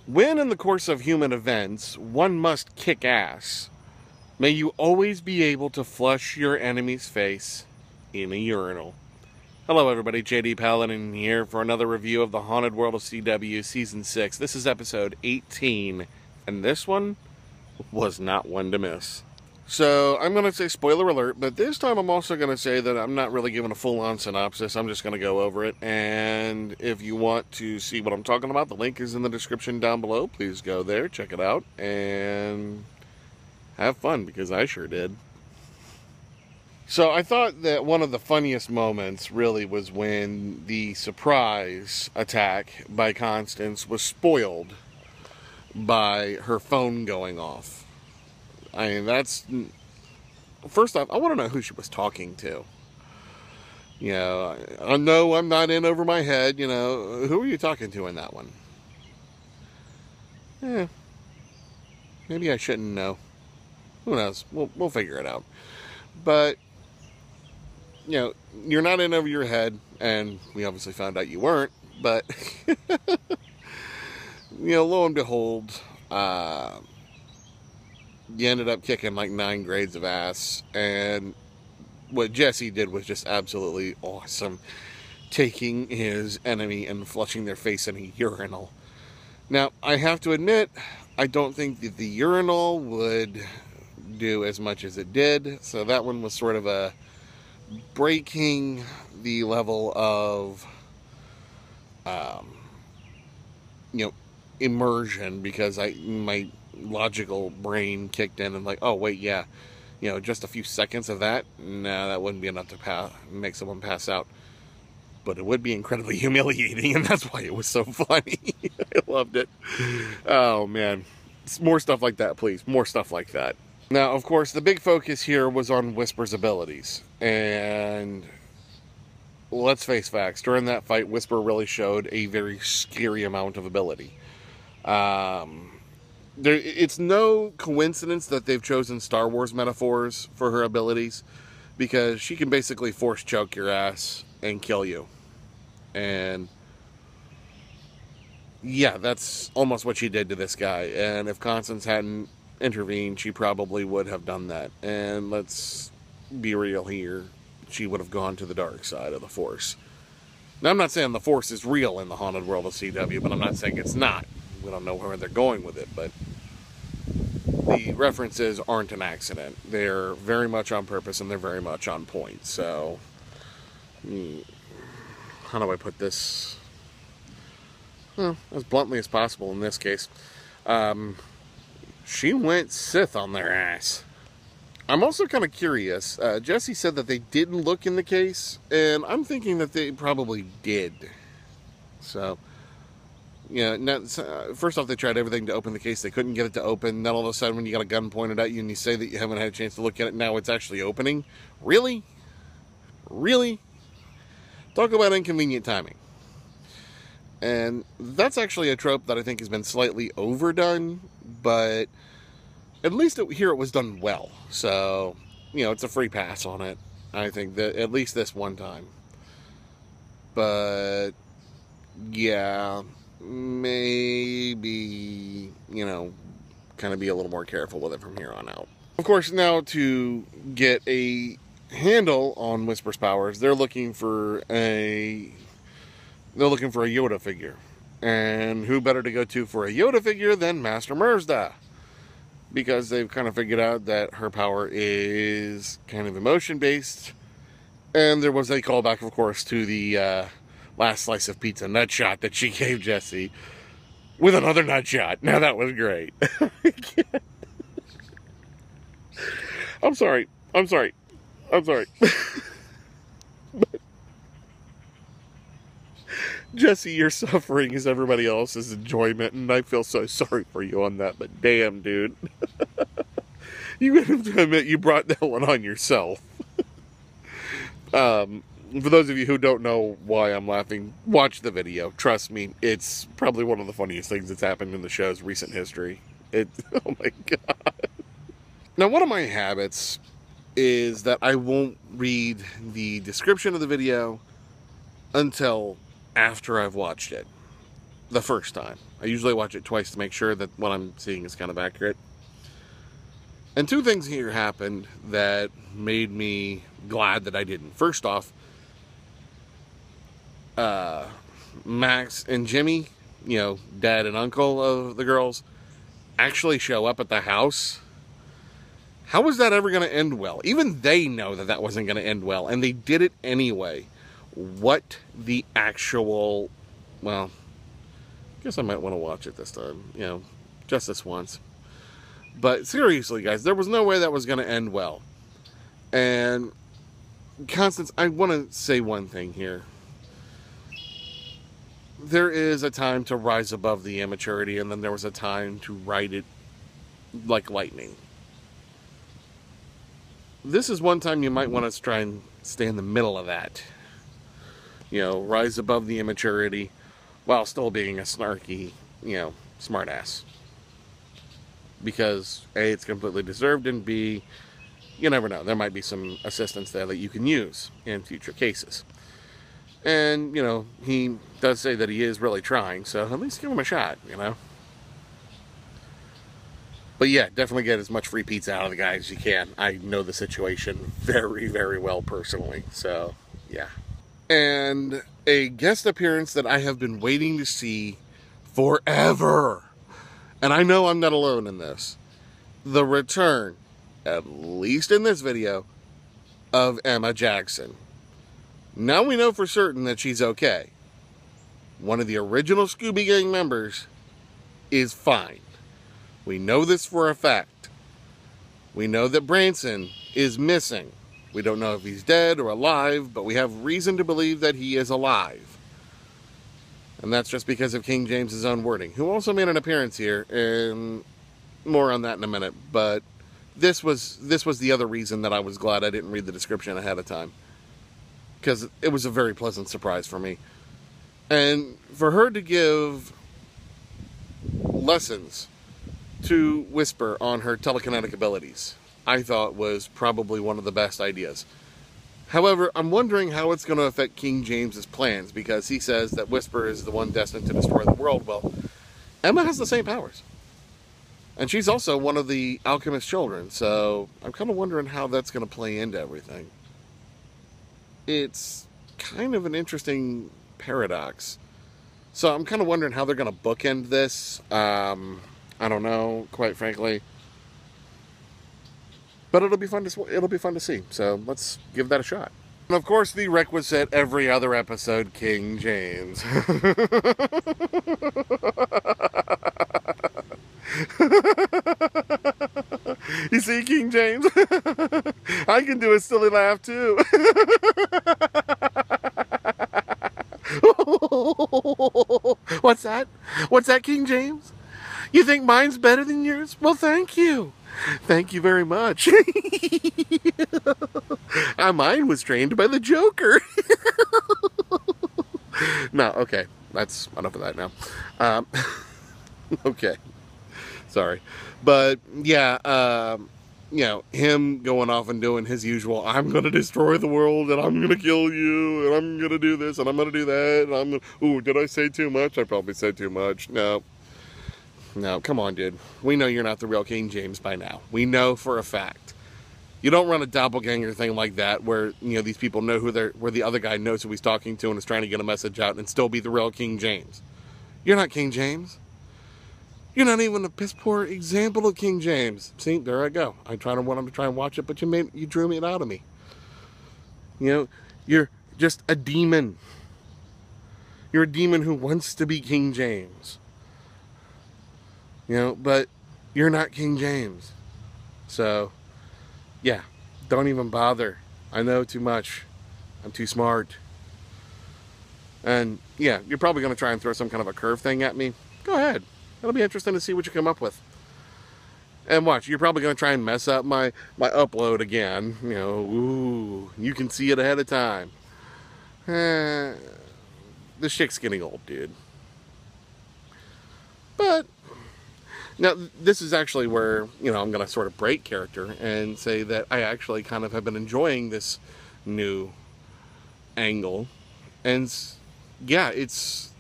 When in the course of human events, one must kick ass, may you always be able to flush your enemy's face in a urinal. Hello everybody, JDPaladin here for another review of the Haunted World of CW Season 6. This is episode 18, and this one was not one to miss. So, I'm going to say spoiler alert, but this time I'm also going to say that I'm not really giving a full-on synopsis. I'm just going to go over it, and if you want to see what I'm talking about, the link is in the description down below. Please go there, check it out, and have fun, because I sure did. So, I thought that one of the funniest moments, really, was when the surprise attack by Constance was spoiled by her phone going off. I mean, that's... First off, I want to know who she was talking to. You know, I know I'm not in over my head, you know. Who are you talking to in that one? Maybe I shouldn't know. Who knows? We'll figure it out. But, you know, you're not in over your head, and we obviously found out you weren't, but, you know, lo and behold, you ended up kicking like 9 grades of ass, and what Jesse did was just absolutely awesome, taking his enemy and flushing their face in a urinal. Now, I have to admit, I don't think that the urinal would do as much as it did, so that one was sort of a breaking the level of, you know, immersion, because my logical brain kicked in and like, oh wait, yeah, you know, just a few seconds of that, no, that wouldn't be enough to make someone pass out. But it would be incredibly humiliating, and that's why it was so funny. I loved it. Oh man, more stuff like that, please. More stuff like that. Now, of course, the big focus here was on Whisper's abilities, and let's face facts. During that fight, Whisper really showed a very scary amount of ability. It's no coincidence that they've chosen Star Wars metaphors for her abilities, because she can basically force choke your ass and kill you. And yeah, that's almost what she did to this guy. And if Constance hadn't intervened, she probably would have done that. And let's be real here, she would have gone to the dark side of the Force. Now, I'm not saying the Force is real in the Haunted World of CW, but I'm not saying it's not. We don't know where they're going with it, but the references aren't an accident. They're very much on purpose, and they're very much on point. So, how do I put this? Well, as bluntly as possible in this case. She went Sith on their ass. I'm also kind of curious. Jesse said that they didn't look in the case, and I'm thinking that they probably did. So, yeah, first off, they tried everything to open the case. They couldn't get it to open. Then all of a sudden, when you got a gun pointed at you and you say that you haven't had a chance to look at it, now it's actually opening? Really? Really? Talk about inconvenient timing. And that's actually a trope that I think has been slightly overdone, but at least here it was done well. So, you know, it's a free pass on it, I think, that at least this one time. But, yeah, maybe, you know, kind of be a little more careful with it from here on out. Of course, now to get a handle on Whisper's powers, they're looking for a Yoda figure. And who better to go to for a Yoda figure than Master Merzda? Because they've kind of figured out that her power is kind of emotion-based. And there was a callback, of course, to the last slice of pizza nut shot that she gave Jesse with another nut shot. Now that was great. I'm sorry. But Jesse, your suffering is everybody else's enjoyment, and I feel so sorry for you on that, but damn, dude. You have to admit you brought that one on yourself. For those of you who don't know why I'm laughing, watch the video. Trust me, it's probably one of the funniest things that's happened in the show's recent history. Oh my god. Now, one of my habits is that I won't read the description of the video until after I've watched it. the first time. I usually watch it twice to make sure that what I'm seeing is kind of accurate. And two things here happened that made me glad that I didn't. First off, Max and Jimmy, you know, dad and uncle of the girls, actually show up at the house. How was that ever going to end well? Even they know that that wasn't going to end well, and they did it anyway. What the actual... Well, I guess I might want to watch it this time, you know, just this once. But seriously, guys, there was no way that was going to end well. And, Constance, I want to say one thing here. There is a time to rise above the immaturity, and then there was a time to ride it like lightning. This is one time you might want to try and stay in the middle of that. You know, rise above the immaturity while still being a snarky, you know, smartass. Because A, it's completely deserved, and B, you never know. There might be some assistance there that you can use in future cases. And, you know, he does say that he is really trying, so at least give him a shot, you know. But yeah, definitely get as much free pizza out of the guy as you can. I know the situation very, very well personally, so yeah. And a guest appearance that I have been waiting to see forever. And I know I'm not alone in this. The return, at least in this video, of Emma Jackson. Now we know for certain that she's okay. One of the original Scooby Gang members is fine. We know this for a fact. We know that Branson is missing. We don't know if he's dead or alive, but we have reason to believe that he is alive. And that's just because of King James's own wording, who also made an appearance here, and more on that in a minute. But this was the other reason that I was glad I didn't read the description ahead of time, because it was a very pleasant surprise for me. And for her to give lessons to Whisper on her telekinetic abilities, I thought was probably one of the best ideas. However, I'm wondering how it's going to affect King James's plans, because he says that Whisper is the one destined to destroy the world. Well, Emma has the same powers. And she's also one of the alchemist's children, so I'm kind of wondering how that's going to play into everything. It's kind of an interesting paradox. So I'm kind of wondering how they're going to bookend this. I don't know, quite frankly. But it'll be fun to see. So let's give that a shot. And of course, the requisite every other episode, King James. You see, King James? I can do a silly laugh too. What's that? What's that, King James? You think mine's better than yours? Well, thank you. Thank you very much. Mine was trained by the Joker. No, okay. That's enough of that now. Okay. Sorry. But, yeah, you know, him going off and doing his usual, I'm going to destroy the world, and I'm going to kill you, and I'm going to do this, and I'm going to do that, and I'm going to... Ooh, did I say too much? I probably said too much. No. No, come on, dude. We know you're not the real King James by now. We know for a fact. You don't run a doppelganger thing like that where, you know, these people know where the other guy knows who he's talking to and is trying to get a message out and still be the real King James. You're not King James. You're not even a piss poor example of King James. See, there I go. I wanted to try and watch it, but you drew it out of me. You know, you're just a demon. You're a demon who wants to be King James. You know, but you're not King James. So, yeah, don't even bother. I know too much. I'm too smart. And, yeah, you're probably going to try and throw some kind of a curve thing at me. Go ahead. It'll be interesting to see what you come up with. And watch, you're probably going to try and mess up my upload again. You know, ooh, you can see it ahead of time. This chick's getting old, dude. But... now, this is actually where, you know, I'm going to sort of break character and say that I actually kind of have been enjoying this new angle. And, yeah, it's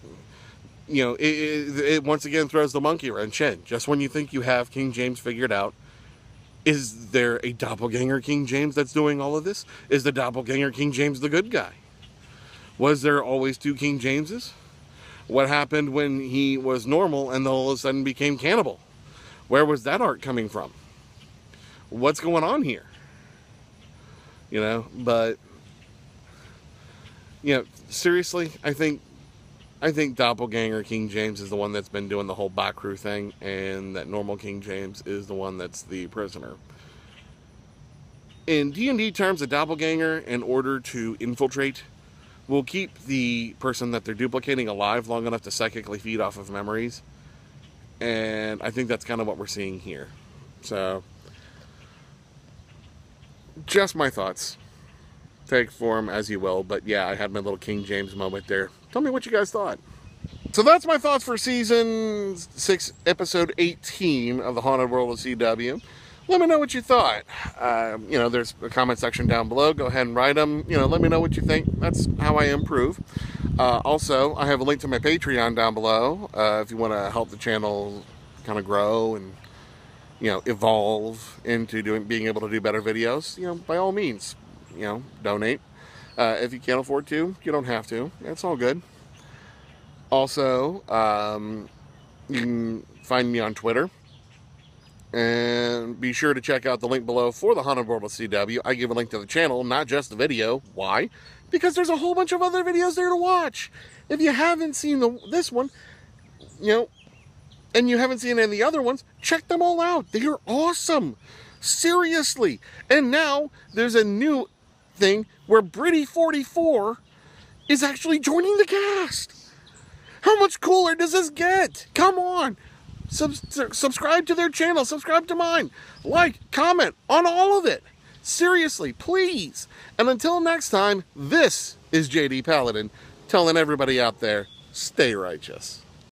you know, it once again throws the monkey wrench in. Just when you think you have King James figured out, is there a doppelganger King James that's doing all of this? Is the doppelganger King James the good guy? Was there always two King Jameses? What happened when he was normal and then all of a sudden became cannibal? Where was that art coming from? What's going on here? You know, but, you know, seriously, I think doppelganger King James is the one that's been doing the whole Bakru thing, and that normal King James is the one that's the prisoner. In D&D terms, a doppelganger, in order to infiltrate, will keep the person that they're duplicating alive long enough to psychically feed off of memories. And I think that's kind of what we're seeing here. So, just my thoughts. Take form as you will, but yeah, I had my little King James moment there. Tell me what you guys thought. So that's my thoughts for Season 6, Episode 18 of the Haunted World of CW. Let me know what you thought. You know, there's a comment section down below. Go ahead and write them. You know, let me know what you think. That's how I improve. Also, I have a link to my Patreon down below. If you want to help the channel kind of grow and, you know, evolve into being able to do better videos, you know, by all means, you know, donate. If you can't afford to, you don't have to. It's all good. Also, you can find me on Twitter. And be sure to check out the link below for the Haunted World of CW. I give a link to the channel, not just the video. Why? Because there's a whole bunch of other videos there to watch. If you haven't seen this one, you know, and you haven't seen any of the other ones, check them all out. They are awesome. Seriously. And now there's a new thing where Britty44 is actually joining the cast. How much cooler does this get? Come on. Subscribe to their channel. Subscribe to mine. Like, comment on all of it. Seriously, please. And until next time, this is JDPaladin telling everybody out there, stay righteous.